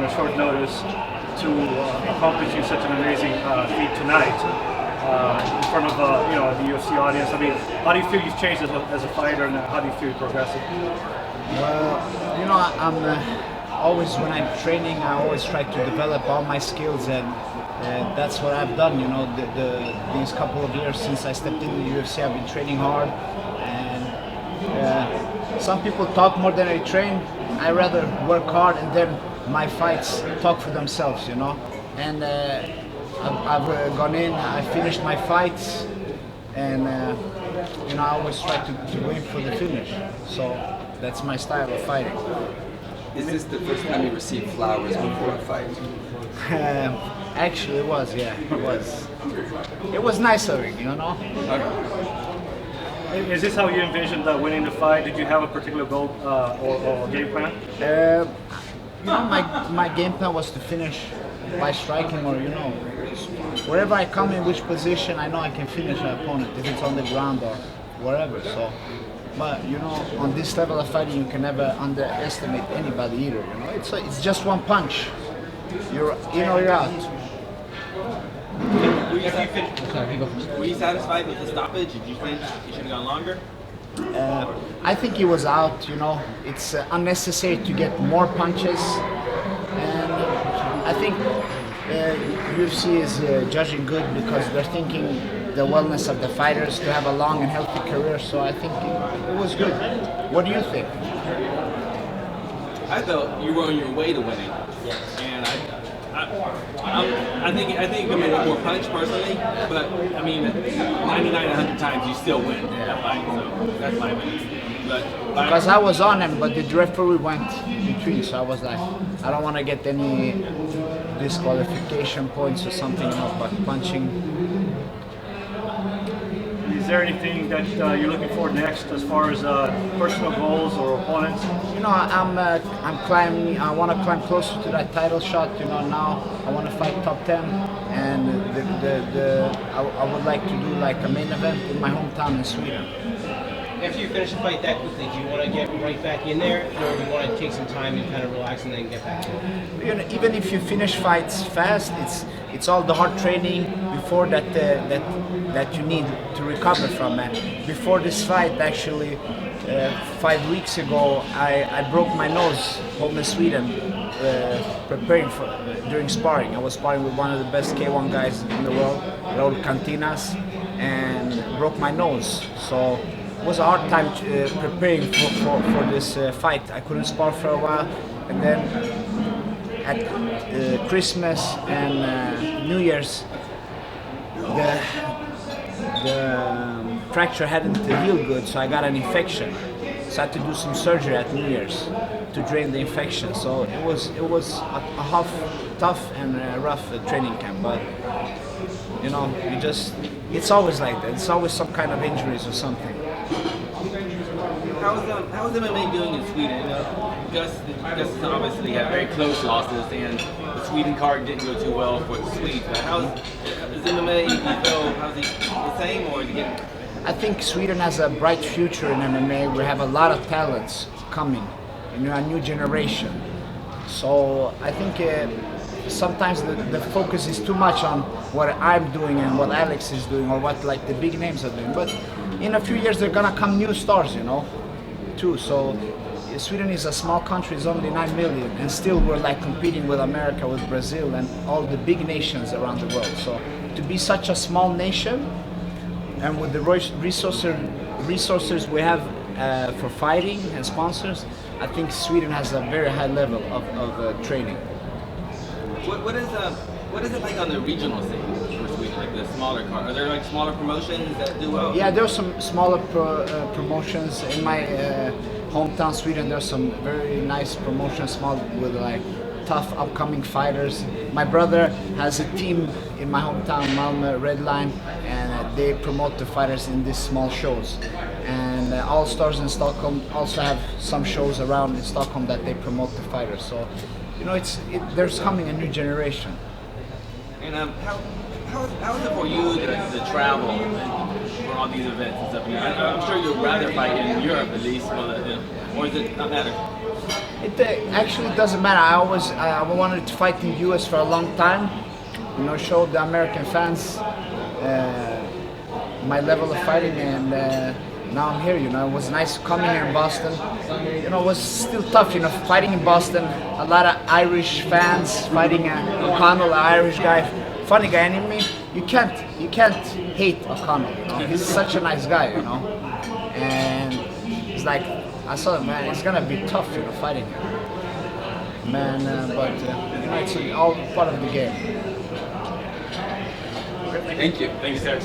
on a short notice to accomplishing such an amazing feat tonight in front of the UFC audience. I mean, how do you feel you've changed as a fighter, and how do you feel you're progressing? Well, I'm always, when I'm training, I always try to develop all my skills, and that's what I've done. These couple of years since I stepped into the UFC, I've been training hard, and some people talk more than I train. I rather work hard, and then my fights talk for themselves, And I've gone in, I finished my fights, and I always try to aim for the finish. So that's my style of fighting. Is this the first time you received flowers before a fight? Actually, it was, yeah. It was nice of it, Okay. Is this how you envisioned winning the fight? Did you have a particular goal or game plan? My game plan was to finish by striking, or wherever I come in, which position, I know I can finish an opponent if it's on the ground or wherever. So, but on this level of fighting, you can never underestimate anybody either. It's just one punch. You're out. Were you satisfied with the stoppage? Did you think you should have gone longer? I think he was out. It's unnecessary to get more punches, and I think UFC is judging good because they're thinking the wellness of the fighters to have a long and healthy career. So I think it was good. What do you think? I felt you were on your way to winning, and I think you can make one more punch personally, but I mean, 99 100 times you still win that fight. So that's my opinion. Because I was on him, but the referee went between, so I was like, I don't want to get any disqualification points or something, but punching. Is there anything that you're looking for next as far as personal goals or opponents? I'm climbing. I want to climb closer to that title shot. Now I want to fight top 10, and I would like to do like a main event in my hometown in Sweden. After you finish the fight that quickly, do you want to get right back in there, or do you want to take some time and kind of relax and then get back in? Even if you finish fights fast, it's all the hard training before that you need to recover from. And before this fight, actually, 5 weeks ago, I broke my nose home in Sweden, preparing for during sparring. I was sparring with one of the best K1 guys in the world, Raul Cantinas, and broke my nose. So it was a hard time preparing for this fight. I couldn't spar for a while, and then at Christmas and New Year's, the fracture hadn't healed good, so I got an infection. So I had to do some surgery at New Year's to drain the infection. So it was a tough and rough training camp, but it's always like that. It's always some kind of injuries or something. How is MMA doing in Sweden? Gus obviously had very close losses, and the Sweden card didn't go too well for the Swedes. But is MMA? How's he the same, or is he getting? I think Sweden has a bright future in MMA. We have a lot of talents coming, a new generation. So I think sometimes the focus is too much on what I'm doing and what Alex is doing, or what like the big names are doing. But in a few years, they're gonna come new stars, too. So Sweden is a small country; it's only 9 million, and still we're like competing with America, with Brazil, and all the big nations around the world. So to be such a small nation, and with the resources we have for fighting and sponsors, I think Sweden has a very high level of training. What is it like on the regional scene for Sweden, like the smaller card? Are there like smaller promotions that do well? Yeah, there's some smaller promotions in my hometown, Sweden. There's some very nice promotions, small with like tough upcoming fighters. My brother has a team in my hometown, Malmö Red Line, and they promote the fighters in these small shows. And All Stars in Stockholm also have some shows around in Stockholm that they promote the fighters. So, there's coming a new generation. And how is it for you to travel for all these events and stuff? I'm sure you'd rather fight in Europe at least. or does it not matter? It actually doesn't matter. I wanted to fight in the US for a long time. You know, show the American fans my level of fighting, and now I'm here. You know, it was nice coming here in Boston. You know, it was still tough. You know, fighting in Boston, a lot of Irish fans fighting O'Connell, an Irish guy, funny guy. And I mean, you can't hate O'Connell. You know? He's such a nice guy. You know, and it's like I saw him, man. It's gonna be tough, you know, fighting him, man. But you know, it's all part of the game. Thank you. Thank you, Serge.